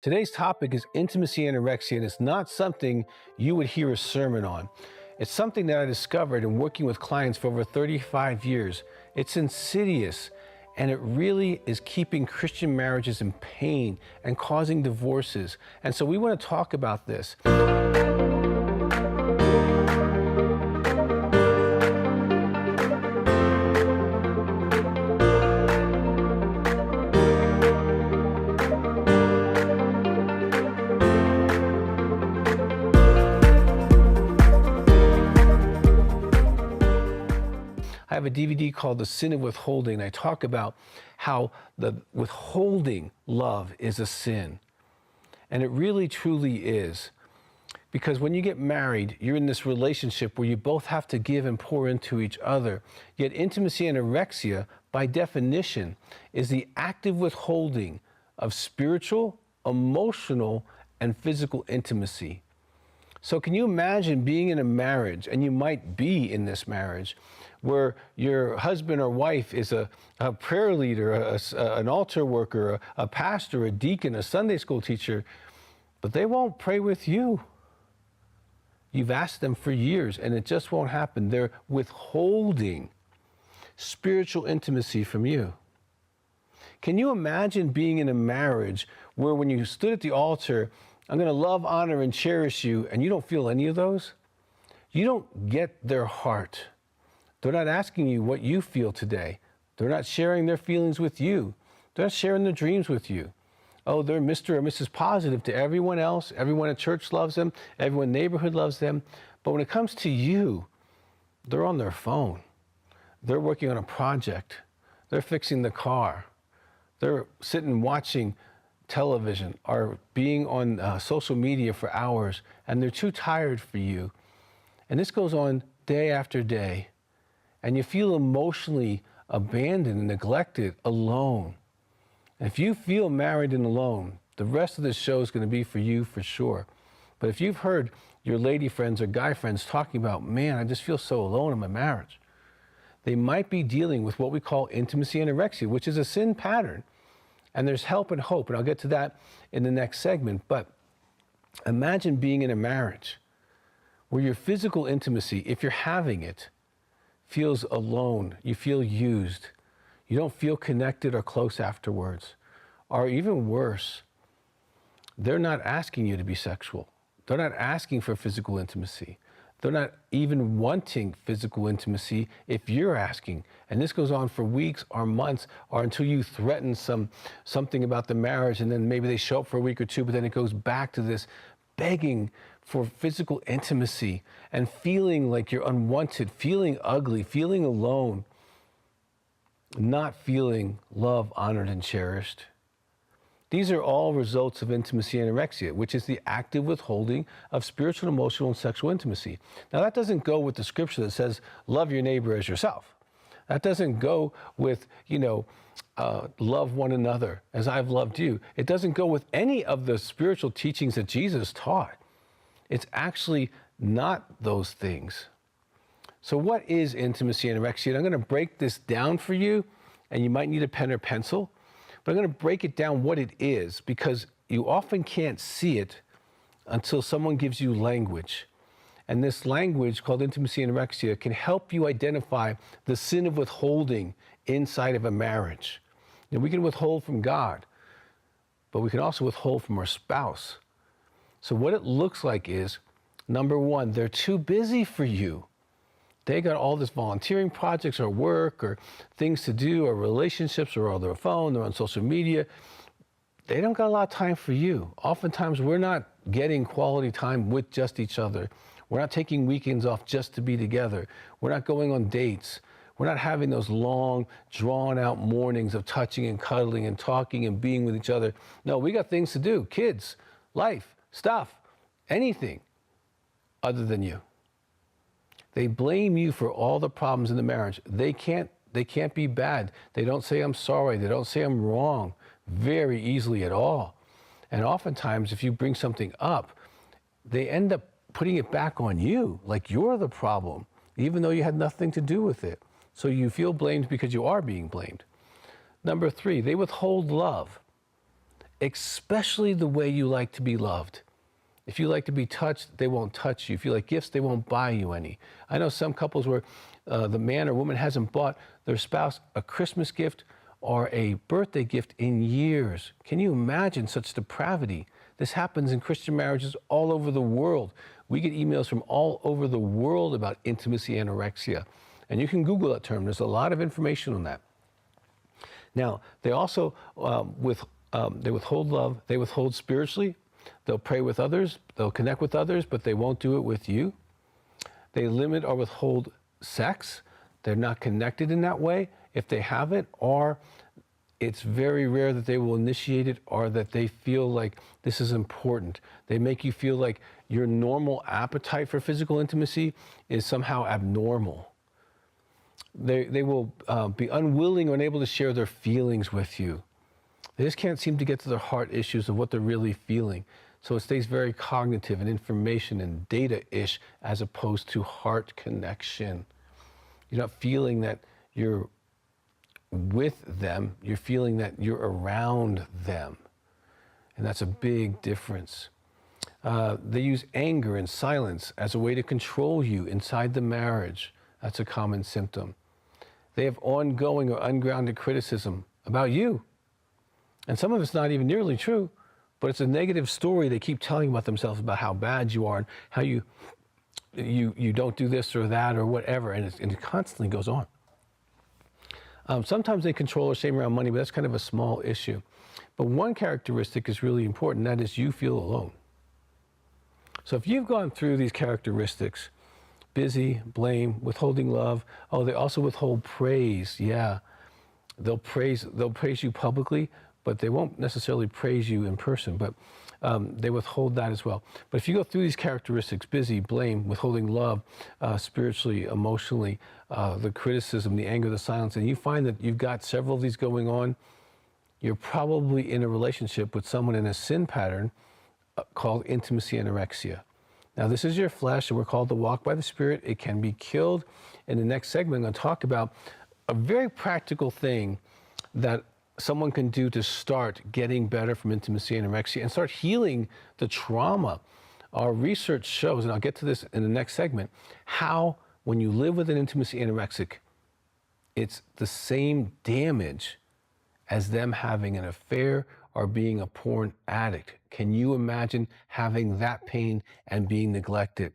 Today's topic is intimacy anorexia, and it's not something you would hear a sermon on. It's something that I discovered in working with clients for over 35 years. It's insidious, and it really is keeping Christian marriages in pain and causing divorces. And so we want to talk about this. I have a DVD called The Sin of Withholding. I talk about how the withholding love is a sin. And it really, truly is. Because when you get married, you're in this relationship where you both have to give and pour into each other. Yet intimacy anorexia, by definition, is the active withholding of spiritual, emotional, and physical intimacy. So can you imagine being in a marriage, and you might be in this marriage, where your husband or wife is a prayer leader, an altar worker, a pastor, a deacon, a Sunday school teacher, but they won't pray with you. You've asked them for years, and it just won't happen. They're withholding spiritual intimacy from you. Can you imagine being in a marriage where when you stood at the altar, I'm going to love, honor, and cherish you, and you don't feel any of those? You don't get their heart. They're not asking you what you feel today. They're not sharing their feelings with you. They're not sharing their dreams with you. Oh, they're Mr. or Mrs. Positive to everyone else. Everyone at church loves them. Everyone in the neighborhood loves them. But when it comes to you, they're on their phone. They're working on a project. They're fixing the car. They're sitting watching television or being on social media for hours, and they're too tired for you. And this goes on day after day. And you feel emotionally abandoned and neglected, alone. And if you feel married and alone, the rest of this show is going to be for you for sure. But if you've heard your lady friends or guy friends talking about, man, I just feel so alone in my marriage, they might be dealing with what we call intimacy anorexia, which is a sin pattern. And there's help and hope, and I'll get to that in the next segment. But imagine being in a marriage where your physical intimacy, if you're having it, feels alone, you feel used, you don't feel connected or close afterwards. Or even worse, they're not asking you to be sexual. They're not asking for physical intimacy. They're not even wanting physical intimacy if you're asking. And this goes on for weeks or months, or until you threaten something about the marriage, and then maybe they show up for a week or two, but then it goes back to this begging for physical intimacy and feeling like you're unwanted, feeling ugly, feeling alone, not feeling loved, honored, and cherished. These are all results of intimacy anorexia, which is the active withholding of spiritual, emotional, and sexual intimacy. Now, that doesn't go with the scripture that says, love your neighbor as yourself. That doesn't go with, love one another as I've loved you. It doesn't go with any of the spiritual teachings that Jesus taught. It's actually not those things. So what is intimacy anorexia? And I'm going to break this down for you, and you might need a pen or pencil, but I'm going to break it down what it is, because you often can't see it until someone gives you language. And this language called intimacy anorexia can help you identify the sin of withholding inside of a marriage. And we can withhold from God, but we can also withhold from our spouse. So what it looks like is, number one, they're too busy for you. They got all this volunteering projects or work or things to do or relationships, or on their phone, they're on social media. They don't got a lot of time for you. Oftentimes we're not getting quality time with just each other. We're not taking weekends off just to be together. We're not going on dates. We're not having those long, drawn-out mornings of touching and cuddling and talking and being with each other. No, we got things to do, kids, life, stuff, anything other than you. They blame you for all the problems in the marriage. They can't be bad. They don't say, I'm sorry. They don't say, I'm wrong very easily at all. And oftentimes, if you bring something up, they end up putting it back on you, like you're the problem, even though you had nothing to do with it. So you feel blamed because you are being blamed. Number three, they withhold love. especially the way you like to be loved. If you like to be touched, they won't touch you. If you like gifts, they won't buy you any. I know some couples where the man or woman hasn't bought their spouse a Christmas gift or a birthday gift in years. Can you imagine such depravity? This happens in Christian marriages all over the world. We get emails from all over the world about intimacy anorexia. And you can Google that term. There's a lot of information on that. Now, they also they withhold love. They withhold spiritually. They'll pray with others. They'll connect with others, but they won't do it with you. They limit or withhold sex. They're not connected in that way if they have it, or it's very rare that they will initiate it, or that they feel like this is important. They make you feel like your normal appetite for physical intimacy is somehow abnormal. They will be unwilling or unable to share their feelings with you. They just can't seem to get to their heart issues of what they're really feeling. So it stays very cognitive and information and data-ish as opposed to heart connection. You're not feeling that you're with them, you're feeling that you're around them. And that's a big difference. They use anger and silence as a way to control you inside the marriage. That's a common symptom. They have ongoing or ungrounded criticism about you. And some of it's not even nearly true, but it's a negative story they keep telling about themselves about how bad you are and how you don't do this or that or whatever, and it constantly goes on. Sometimes they control or shame around money, but that's kind of a small issue. But one characteristic is really important, that is you feel alone. So if you've gone through these characteristics, busy, blame, withholding love, oh, they also withhold praise, yeah. They'll praise you publicly, but they won't necessarily praise you in person, but they withhold that as well. But if you go through these characteristics, busy, blame, withholding love, spiritually, emotionally, the criticism, the anger, the silence, and you find that you've got several of these going on, you're probably in a relationship with someone in a sin pattern called intimacy anorexia. Now, this is your flesh, and we're called to walk by the Spirit. It can be killed. In the next segment, I'm going to talk about a very practical thing that someone can do to start getting better from intimacy anorexia and start healing the trauma. Our research shows, and I'll get to this in the next segment, how when you live with an intimacy anorexic, it's the same damage as them having an affair or being a porn addict. Can you imagine having that pain and being neglected?